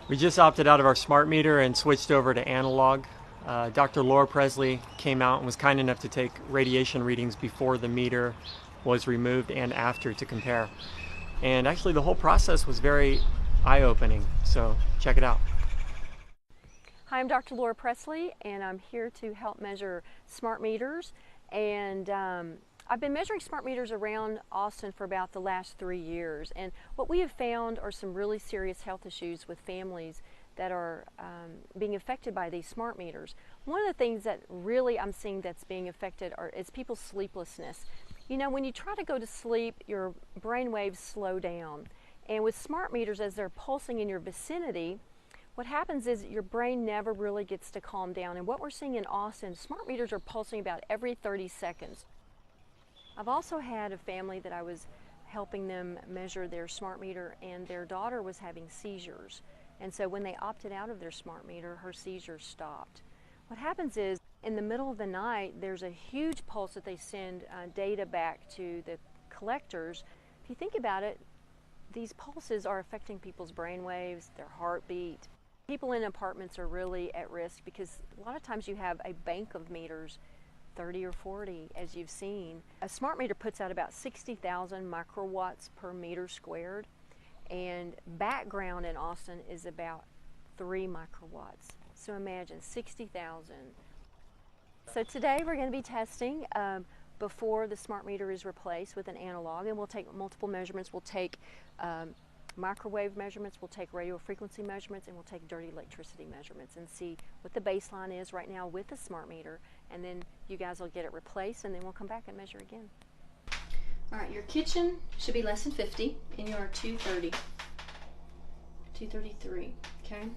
We just opted out of our smart meter and switched over to analog. Dr. Laura Presley came out and was kind enough to take radiation readings before the meter was removed and after to compare. And actually the whole process was very eye-opening, so check it out. Hi, I'm Dr. Laura Presley, and I'm here to help measure smart meters. And I've been measuring smart meters around Austin for about the last 3 years. And what we have found are some really serious health issues with families that are being affected by these smart meters. One of the things that really I'm seeing that's being affected is people's sleeplessness. You know, when you try to go to sleep, your brain waves slow down. And with smart meters, as they're pulsing in your vicinity, what happens is your brain never really gets to calm down. And what we're seeing in Austin, smart meters are pulsing about every 30 seconds. I've also had a family that I was helping them measure their smart meter, and their daughter was having seizures. And so when they opted out of their smart meter, her seizures stopped. What happens is, in the middle of the night, there's a huge pulse that they send data back to the collectors. If you think about it, these pulses are affecting people's brain waves, their heartbeat. People in apartments are really at risk because a lot of times you have a bank of meters, 30 or 40, as you've seen. A smart meter puts out about 60,000 microwatts per meter squared, and background in Austin is about 3 microwatts. So imagine 60,000. So today we're going to be testing before the smart meter is replaced with an analog, and we'll take multiple measurements. We'll take microwave measurements, we'll take radio frequency measurements, and we'll take dirty electricity measurements and see what the baseline is right now with the smart meter, and then you guys will get it replaced, and then we'll come back and measure again. All right, your kitchen should be less than 50, and you are 230, 233, okay?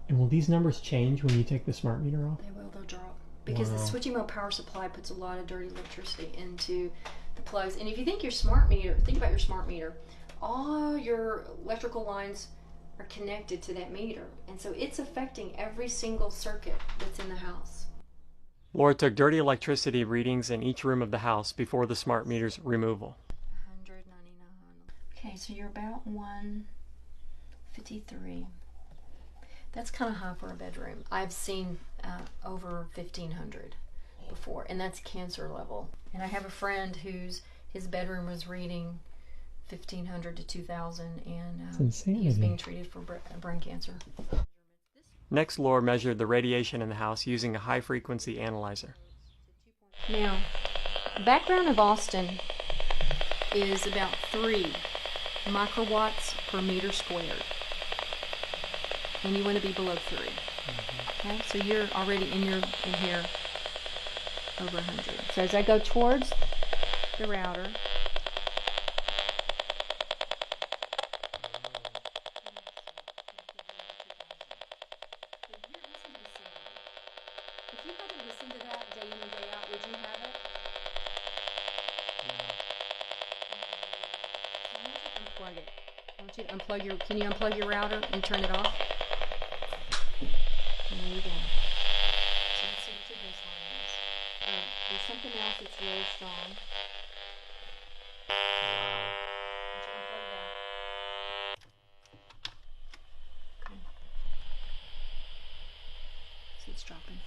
And will these numbers change when you take the smart meter off? They will, they'll drop. Because the switching mode power supply puts a lot of dirty electricity into the plugs. And if you think your smart meter, think about your smart meter, all your electrical lines are connected to that meter. And so it's affecting every single circuit that's in the house. Laura took dirty electricity readings in each room of the house before the smart meter's removal. 199. Okay, so you're about 153. That's kind of high for a bedroom. I've seen over 1,500 before, and that's cancer level. And I have a friend his bedroom was reading 1,500 to 2,000, and he's being treated for brain cancer. Next, Laura measured the radiation in the house using a high-frequency analyzer. Now, the background of Austin is about 3 microwatts per meter squared. And you want to be below 3. Okay, so you're already in here over 100. So as I go towards the router, if you had to listen to that day in and day out, would you have it? I want you to unplug it. I want you to unplug can you unplug your router and turn it off? There you go. So let's see what your baseline is. There's something else that's really strong. Wow. Would you unplug that? Okay. See, it's dropping.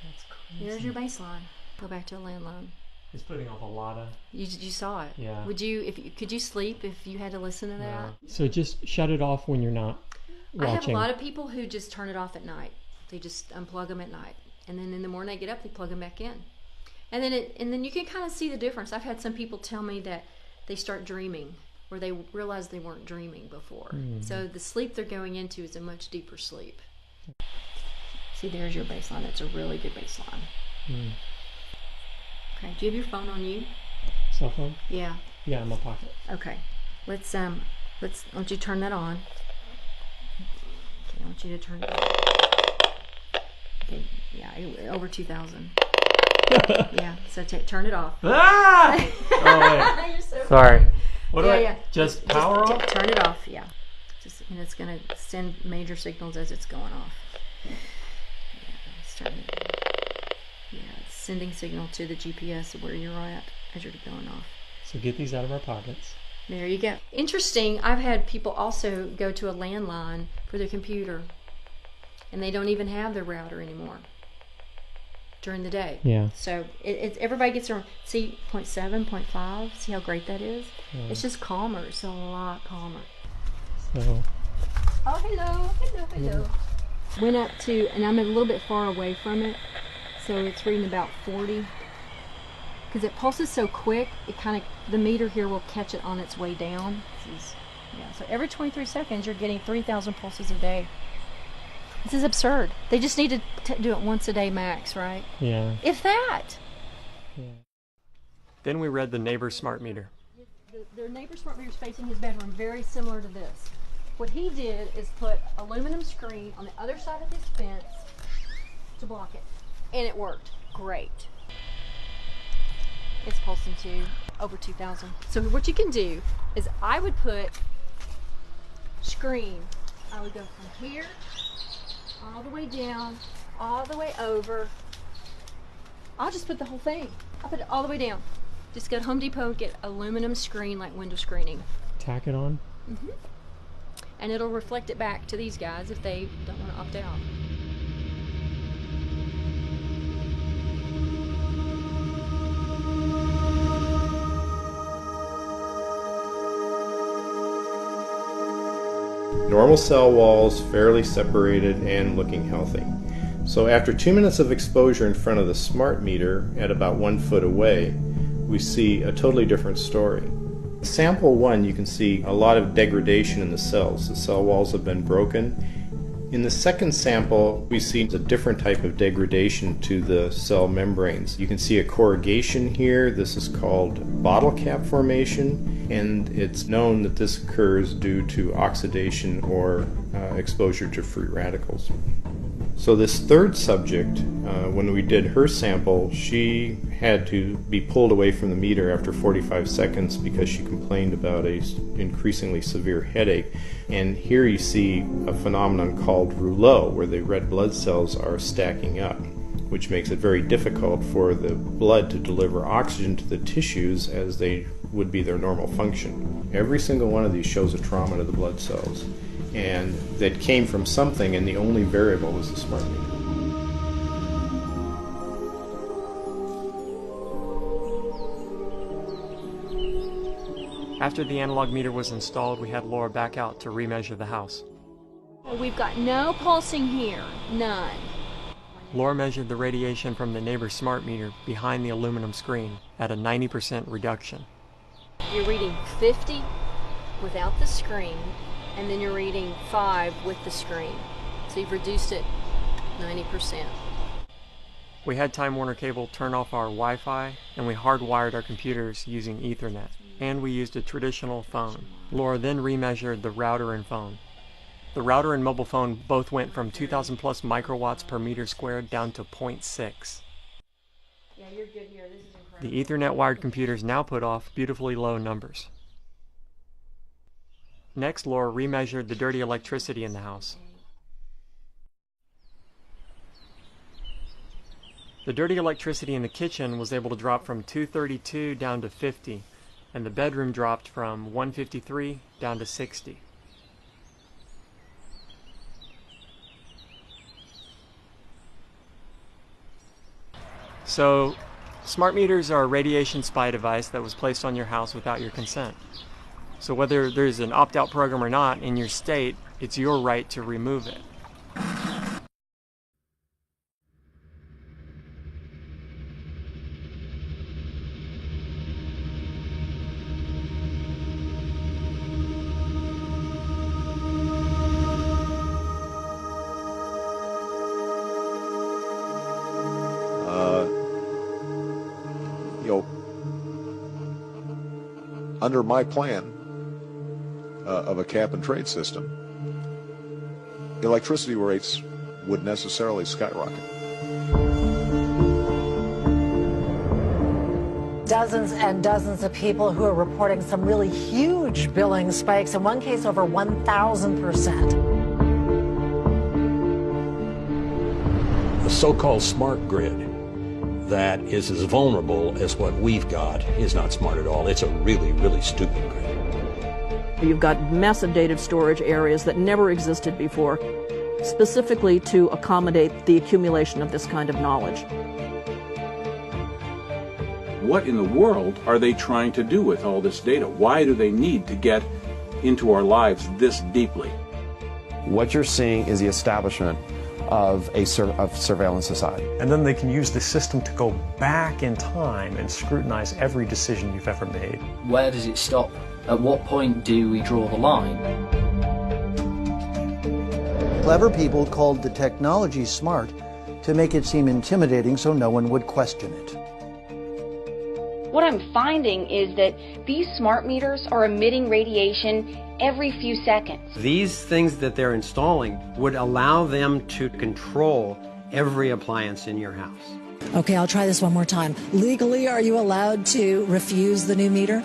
That's crazy. Here's your baseline. Go back to a landline. It's putting off a lot of... You saw it. Yeah. Could you sleep if you had to listen to that? No. So just shut it off when you're not watching. I have a lot of people who just turn it off at night. They just unplug them at night, and then in the morning they get up, they plug them back in, and then you can kind of see the difference. I've had some people tell me that they start dreaming, or they realize they weren't dreaming before. Mm-hmm. So the sleep they're going into is a much deeper sleep. See, there's your baseline. That's a really good baseline. Mm. Okay, do you have your phone on you? Cell phone? Yeah. Yeah, in my pocket. Okay. Let's I want you to turn that on. Okay, I want you to turn it on. Okay, yeah, over 2,000. Yeah, so turn it off. Ah! Oh, wait. You're so sorry. funny. What do just power off? Turn it off, yeah. And it's going to send major signals as it's going off. Yeah, it's sending signal to the GPS of where you're at as you're going off. So get these out of our pockets. There you go. Interesting, I've had people also go to a landline for their computer, and they don't even have their router anymore during the day. Yeah. So everybody gets around. See, 0.7, 0.5. See how great that is? Yeah. It's just calmer. It's a lot calmer. So. Oh, hello. Went up to, and I'm a little bit far away from it, so it's reading about 40. Because it pulses so quick, it kind of, the meter here will catch it on its way down. So every 23 seconds, you're getting 3,000 pulses a day. This is absurd. They just need to do it once a day max, right? Yeah. If that. Yeah. Then we read the neighbor's smart meter. Their neighbor's smart meter is facing his bedroom, very similar to this. What he did is put aluminum screen on the other side of his fence to block it. And it worked great. It's pulsing to over 2,000. So what you can do is I would put screen. I would go from here all the way down, all the way over. I'll just put the whole thing. I'll put it all the way down. Just go to Home Depot and get aluminum screen like window screening. Tack it on. Mm-hmm. And it'll reflect it back to these guys if they don't want to opt out. Normal cell walls, fairly separated and looking healthy. So after 2 minutes of exposure in front of the smart meter at about 1 foot away, we see a totally different story. Sample 1, you can see a lot of degradation in the cells. The cell walls have been broken. In the second sample, we see a different type of degradation to the cell membranes. You can see a corrugation here. This is called bottle cap formation, and it's known that this occurs due to oxidation or exposure to free radicals. So this third subject, when we did her sample, she had to be pulled away from the meter after 45 seconds because she complained about an increasingly severe headache. And here you see a phenomenon called rouleau, where the red blood cells are stacking up, which makes it very difficult for the blood to deliver oxygen to the tissues as they would be their normal function. Every single one of these shows a trauma to the blood cells, and that came from something, and the only variable was the smart meter. After the analog meter was installed, we had Laura back out to remeasure the house. We've got no pulsing here, none. Laura measured the radiation from the neighbor's smart meter behind the aluminum screen at a 90% reduction. You're reading 50 without the screen, and then you're reading 5 with the screen. So you've reduced it 90%. We had Time Warner Cable turn off our Wi-Fi, and we hardwired our computers using Ethernet. And we used a traditional phone. Laura then remeasured the router and phone. The router and mobile phone both went from 2,000 plus microwatts per meter squared down to 0.6. Yeah, you're good here. This is incredible. The Ethernet wired computers now put off beautifully low numbers. Next, Laura remeasured the dirty electricity in the house. The dirty electricity in the kitchen was able to drop from 232 down to 50, and the bedroom dropped from 153 down to 60. So, smart meters are a radiation spy device that was placed on your house without your consent. So whether there's an opt-out program or not in your state, it's your right to remove it. Under my plan of a cap and trade system, electricity rates would necessarily skyrocket. Dozens and dozens of people who are reporting some really huge billing spikes, in one case over 1,000%. The so-called smart grid that is as vulnerable as what we've got is not smart at all. It's a really, really stupid grid. You've got massive data storage areas that never existed before, specifically to accommodate the accumulation of this kind of knowledge. What in the world are they trying to do with all this data? Why do they need to get into our lives this deeply? What you're seeing is the establishment of a surveillance society. And then they can use the system to go back in time and scrutinize every decision you've ever made. Where does it stop? At what point do we draw the line? Clever people called the technology smart to make it seem intimidating so no one would question it. What I'm finding is that these smart meters are emitting radiation every few seconds. These things that they're installing would allow them to control every appliance in your house. Okay, I'll try this one more time. Legally, are you allowed to refuse the new meter?